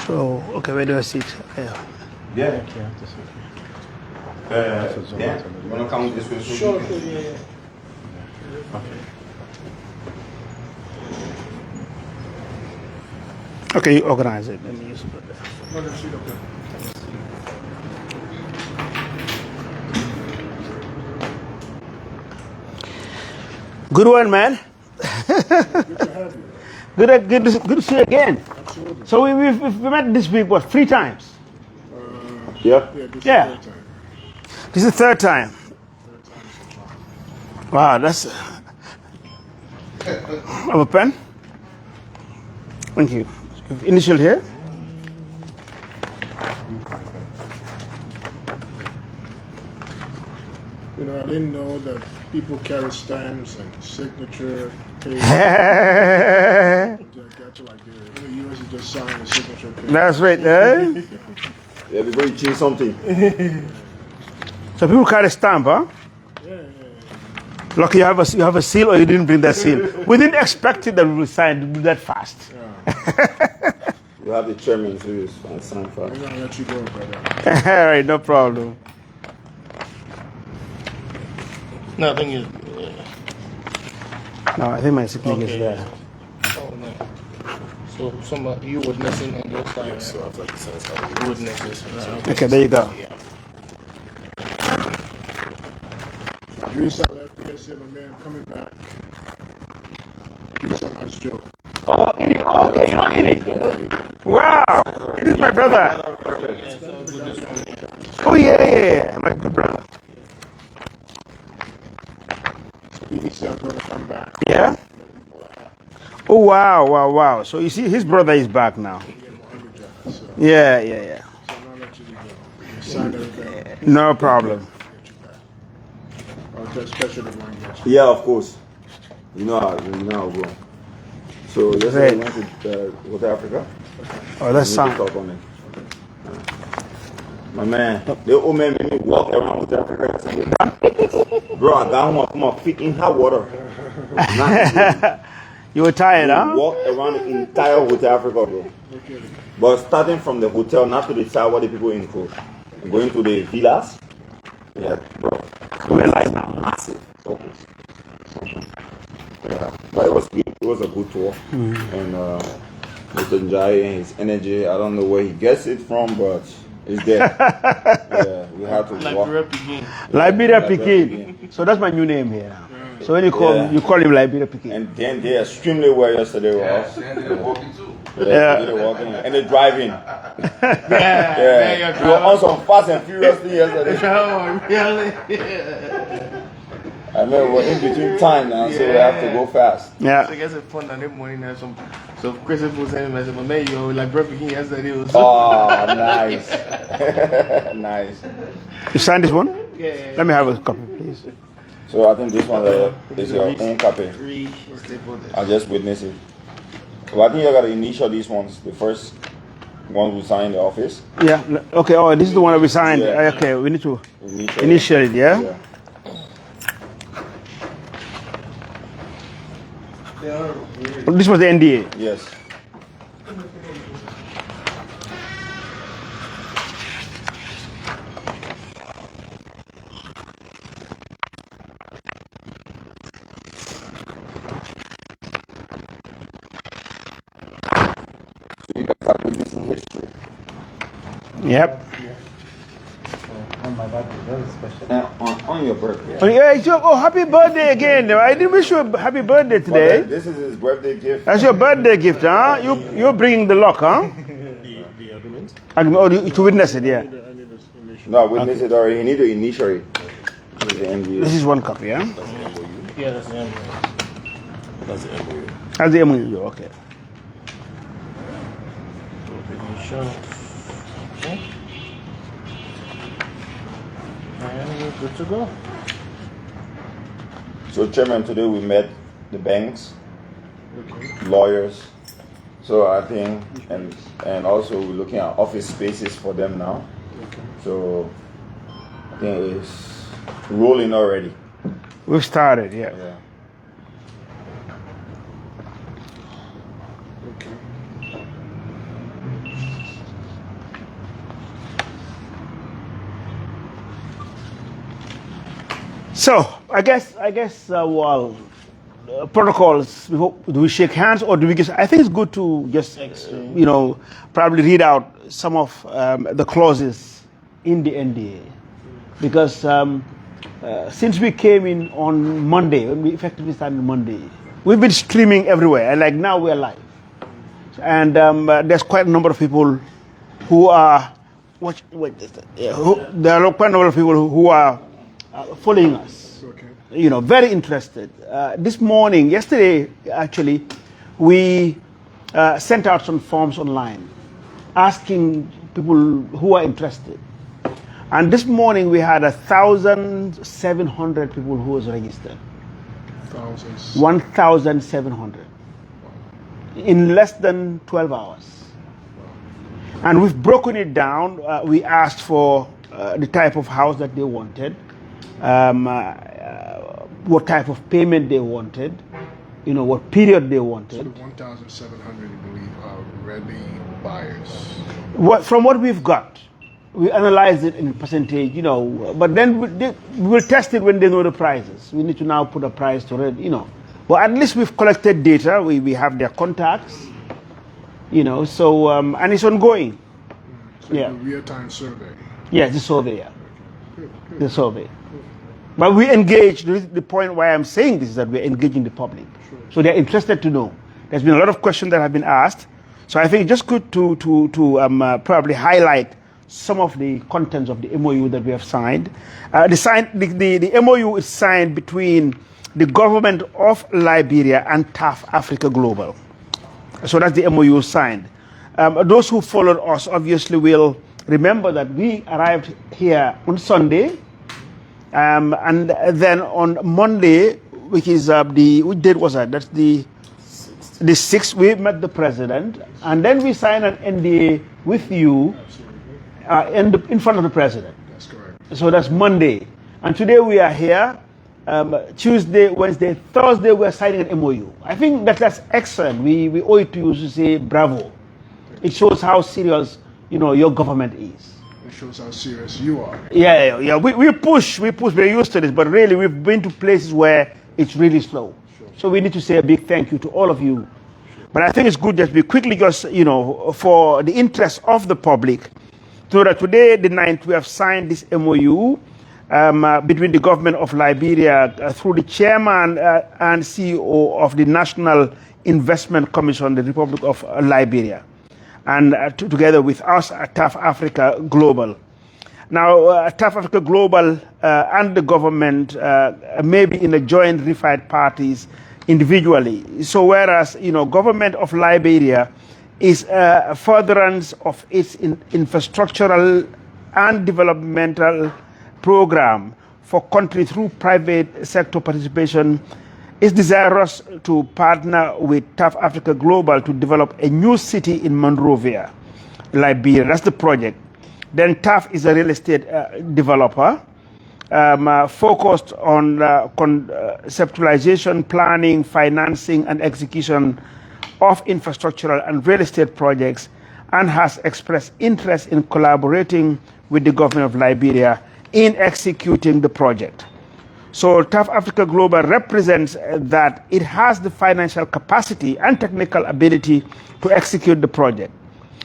So, okay, where do I sit? Okay. Yeah. Yeah. You want to come this way? Sure, yeah. Okay, you organize it. Let me use it. Good one, man. Good to have you. Good to see you again. Absolutely. So we've met this week, what, 3 times? Yeah. Yeah, this is the third time. This is the 3rd time. Third time so far. Wow, that's. Have a pen? Thank you. Initial here? You know, I didn't know that people carry stamps and signature page. Got to like the U.S. is just sign a signature page. That's right, eh? Everybody choose something. So people carry stamp, huh? Yeah. Lucky you have a seal or you didn't bring that seal. We didn't expect it that we would sign that fast. You have the chairman to sign for. I'm gonna let you go, brother. All right, no problem. No, I think you. No, I think my signature is Okay. there. Oh no. So you witnessing on your side. So I'd like to say something. Witnesses. Okay, there you go. You saw that yesterday, my man coming back. He was a nice joke. Oh, okay, you know it. Wow, this is my brother. Oh yeah, my good brother. He said gonna come back. Yeah. Oh wow. So you see, his brother is back now. So Yeah. I'm gonna let you go. You signed everything. No problem. Especially the language. Yeah, of course. You know how it go. So yesterday we went to South Africa. Oh, that's We need to sound. talk on it. My man, the old man made me walk around South Africa. Bro, I got home, I put my feet in hot water. You were tired, huh? Walk around the entire South Africa, bro. Okay. But starting from the hotel, not to the side where the people in cool. Going to the villas. Yeah, bro. We were like massive. Yeah, but it was good. It was a good tour. And Mr. Njai and his energy, I don't know where he gets it from, but it's there. Yeah, we have to walk. Liberia Pekin. So that's my new name here now. So when you call Yeah. you call him Liberia Pekin. And then they extremely well yesterday. And they're walking too. Yeah, they were walking and they driving. Yeah, we were on some Fast and Furious thing yesterday. Oh, really? I mean, we're in between time now, so we have to go fast. Yeah. So I guess it's fun that morning there's some crazy people saying, "My man, you like breaking yesterday was." Oh, nice. Nice. You sign this one? Yeah. Let me have a copy, please. So I think this one is your own copy. Three stakeholders. I just witnessed it. Well, I think you got to initial these ones. The first one we sign in the office. Yeah. Okay. Oh, this is the one that we signed. Yeah. Okay. We need to Initial. initiate it. Yeah. Yeah. This was the NDA. Yes. So you guys have to do some history. Yep. On my birthday, very special. And on your birthday. Oh, yeah, oh, happy birthday again. I didn't wish you a happy birthday today. This is his birthday gift. That's your birthday gift, huh? You're bringing the lock, huh? The argument? Oh, to witness it, yeah. I need this initial. No, I witnessed it already. He need to initiate. This is the NDA. This is one copy, huh? Yeah, that's the end. That's the MOU. That's the MOU, okay. Insurance. Okay. And we're good to go. So, Chairman, today we met the banks, Okay. lawyers. So I think, and also we're looking at office spaces for them now. Okay. So I think it's rolling already. We've started, yeah. Yeah. Okay. So I guess well, protocols. Do we shake hands or do we just? I think it's good to just probably read out some of the clauses in the NDA, because since we came in on Monday, when we effectively started Monday, we've been streaming everywhere, and like now we're live, and there's quite a number of people who are there are quite a number of people who are following us. Okay. Very interested. Yesterday actually, we sent out some forms online asking people who are interested. And this morning we had 1,700 people who was registered. 1,700 in less than 12 hours. And we've broken it down. We asked for the type of house that they wanted, what type of payment they wanted, what period they wanted. So the 1,700, you believe, are ready buyers? From what we've got, we analyze it in percentage, but then we'll test it when they know the prices. We need to now put a price to it, But at least we've collected data. We have their contacts, so, and it's ongoing. So yeah. Real-time survey? Yes, the survey, yeah. The survey. But we engage, the point why I'm saying this is that we're engaging the public. Sure. So they're interested to know. There's been a lot of questions that have been asked. So I think it's just good to probably highlight some of the contents of the MOU that we have signed. The MOU is signed between the Government of Liberia and TAF Africa Global. So that's the MOU signed. Those who followed us obviously will remember that we arrived here on Sunday, and then on Monday, which is which date was that? That's the 6th. We met the president, and then we signed an NDA with you in front of the president. That's correct. So that's Monday, and today we are here. Tuesday, Wednesday, Thursday, we're signing an MOU. I think that's excellent. We owe it to you to say bravo. It shows how serious your government is. It shows how serious you are. Yeah. We push. We're used to this, but really we've been to places where it's really slow. Sure. So we need to say a big thank you to all of you. Sure. But I think it's good that we quickly just for the interest of the public, so that today, the 9th, we have signed this MOU between the Government of Liberia through the chairman and CEO of the National Investment Commission, the Republic of Liberia, and together with us at TAF Africa Global. Now, TAF Africa Global and the government may be in a joint refied parties individually. So whereas, Government of Liberia is a furtherance of its infrastructural and developmental program for country through private sector participation, is desirous to partner with TAF Africa Global to develop a new city in Monrovia, Liberia. That's the project. Then TAF is a real estate developer focused on conceptualization, planning, financing, and execution of infrastructural and real estate projects, and has expressed interest in collaborating with the Government of Liberia in executing the project. So TAF Africa Global represents that it has the financial capacity and technical ability to execute the project.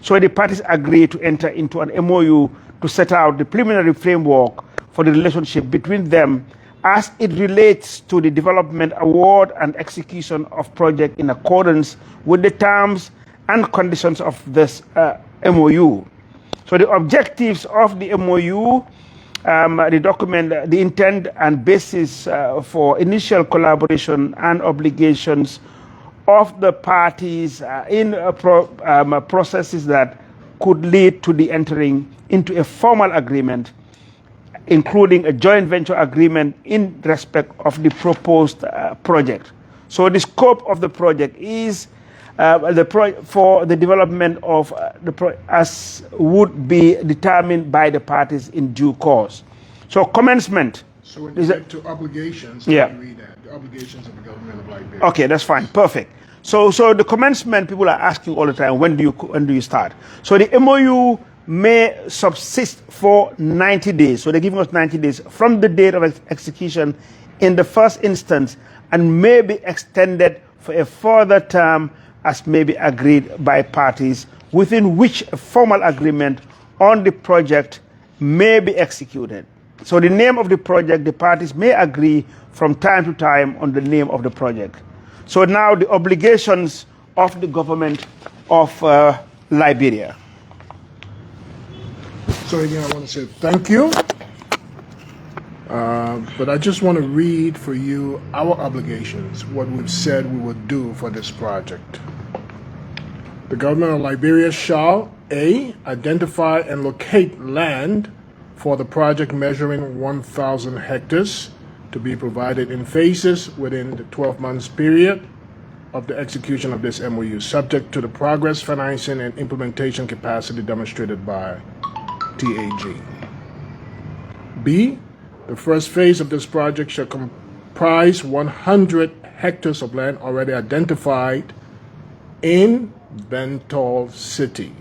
So the parties agree to enter into an MOU to set out the preliminary framework for the relationship between them as it relates to the development, award, and execution of project in accordance with the terms and conditions of this MOU. So the objectives of the MOU, the document, the intent and basis for initial collaboration and obligations of the parties in processes that could lead to the entering into a formal agreement, including a joint venture agreement in respect of the proposed project. So the scope of the project is for the development of as would be determined by the parties in due course. So commencement. So when you get to obligations, yeah. How do you read that? The obligations of the Government of Liberia. Okay, that's fine. Perfect. So the commencement, people are asking all the time, when do you start? So the MOU may subsist for 90 days. So they're giving us 90 days from the date of execution in the first instance, and may be extended for a further term as may be agreed by parties, within which a formal agreement on the project may be executed. So the name of the project, the parties may agree from time to time on the name of the project. So now the obligations of the government of Liberia. So again, I want to say thank you. But I just want to read for you our obligations, what we've said we would do for this project. The government of Liberia shall, A, identify and locate land for the project measuring 1,000 hectares to be provided in phases within the 12 months period of the execution of this MOU, subject to the progress, financing, and implementation capacity demonstrated by TAG. B, the first phase of this project shall comprise 100 hectares of land already identified in Bentall City.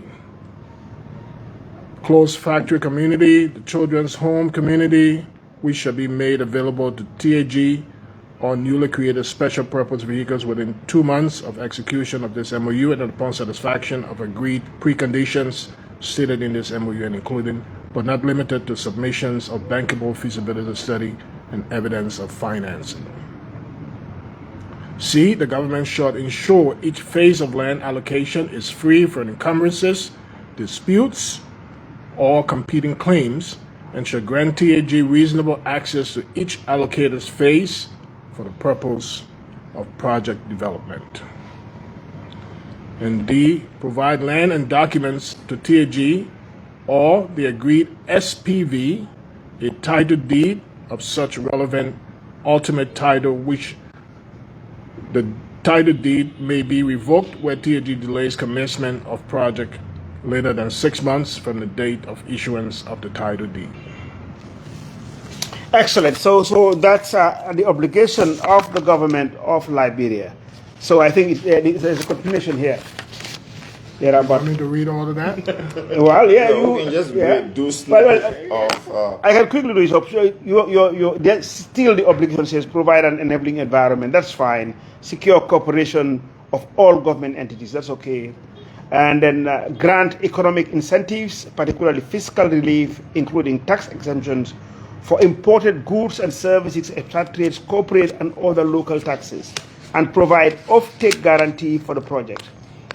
Closed factory community, the children's home community, which shall be made available to TAG or newly created special purpose vehicles within 2 months of execution of this MOU and upon satisfaction of agreed preconditions stated in this MOU, and including but not limited to submissions of bankable feasibility study and evidence of financing. C, the government shall ensure each phase of land allocation is free from encumbrances, disputes, or competing claims, and shall grant TAG reasonable access to each allocated phase for the purpose of project development. And D, provide land and documents to TAG or the agreed SPV, a title deed of such relevant ultimate title, which the title deed may be revoked where TAG delays commencement of project later than 6 months from the date of issuance of the title deed. Excellent. So that's the obligation of the government of Liberia. So I think there's a continuation here. I need to read all of that? Well, yeah, we can just do snippet of. I can quickly do it. So there's still the obligation says provide an enabling environment. That's fine. Secure cooperation of all government entities. That's okay. And then grant economic incentives, particularly fiscal relief, including tax exemptions for imported goods and services, expatriates, corporate, and other local taxes, and provide off-take guarantee for the project.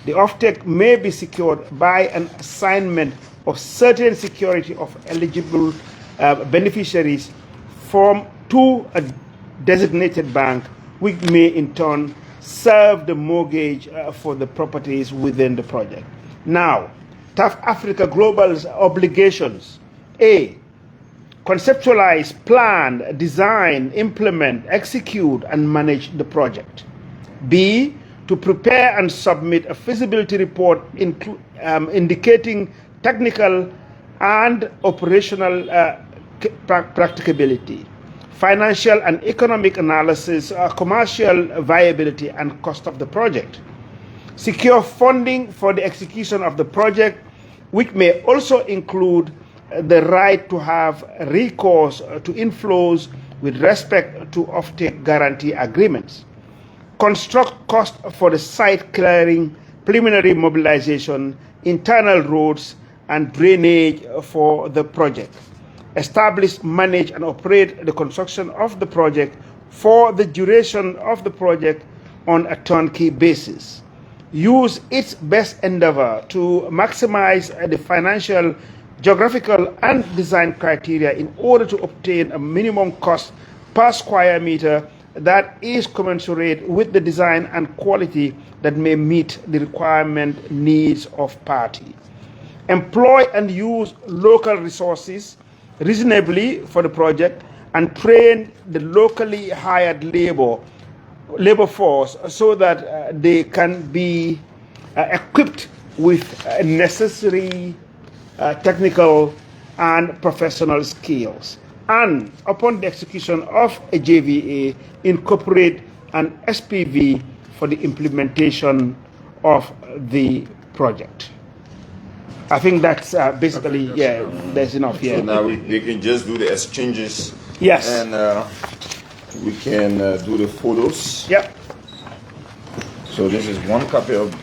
The off-take may be secured by an assignment of certain security of eligible beneficiaries to a designated bank, which may in turn serve the mortgage for the properties within the project. Now, TAF Africa Global's obligations. A, conceptualize, plan, design, implement, execute, and manage the project. B, to prepare and submit a feasibility report indicating technical and operational practicability, financial and economic analysis, commercial viability, and cost of the project. Secure funding for the execution of the project, which may also include the right to have recourse to inflows with respect to offtake guarantee agreements. Construct cost for the site clearing, preliminary mobilization, internal roads, and drainage for the project. Establish, manage, and operate the construction of the project for the duration of the project on a turnkey basis. Use its best endeavor to maximize the financial, geographical, and design criteria in order to obtain a minimum cost per square meter that is commensurate with the design and quality that may meet the requirement needs of party. Employ and use local resources reasonably for the project, and train the locally hired labor force so that they can be equipped with necessary technical and professional skills. And upon the execution of a JVA, incorporate an SPV for the implementation of the project. I think that's basically, yeah, that's enough, So yeah. now we can just do the exchanges. Yes. And we can do the photos. Yep. So this is one copy of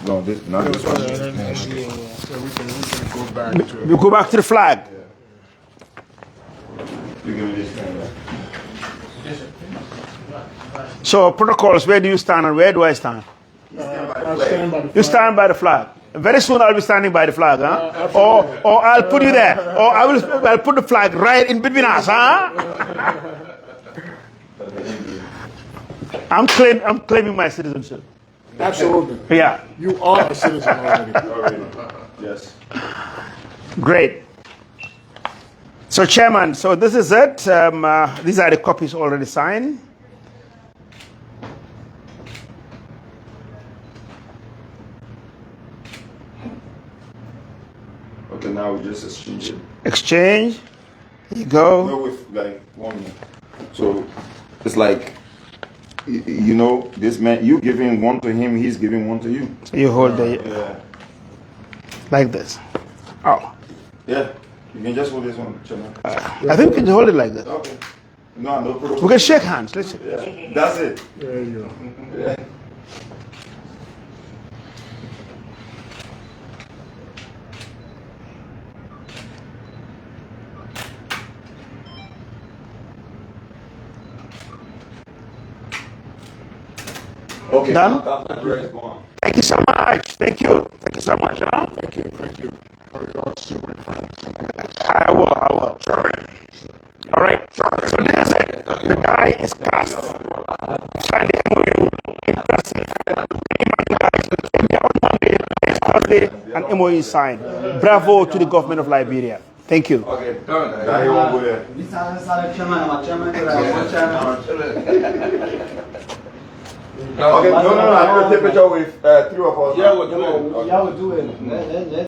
no, this not this one. So we can go back to. We go back to the flag. You give me this thing. So protocols, where do you stand and where do I stand? I'll stand by the You stand by the flag. Very soon I'll be standing by the flag, huh? Or I'll put you there. Or I'll put the flag right in between us, huh? I'm claiming my citizenship. Absolutely. Yeah. You are a citizen already. Already. Yes. Great. So Chairman, so this is it. These are the copies already signed. Okay, now we just exchange it. Exchange. Here you go. No, with like one. So it's like, you know, this man, you giving one to him, he's giving one to you. So you hold the Yeah. like this. Oh, Yeah. You can just hold this one, Chairman. I think we can hold it like this. Okay. No, no problem. We can shake hands. Let's shake. Yeah. That's it. There you go. Yeah. Okay. Done? That's great. Go on. Thank you so much. Thank you. Thank you so much. Huh? Thank you. Thank you. I will. All right. So there's it. The guy is passed. Sign the MOU in person. On Monday, next Thursday, an MOU is signed. Bravo to the government of Liberia. Thank you. Okay, done. Now you won't go there. Okay, no, I want to take a picture with three of us. Yeah, we'll do it.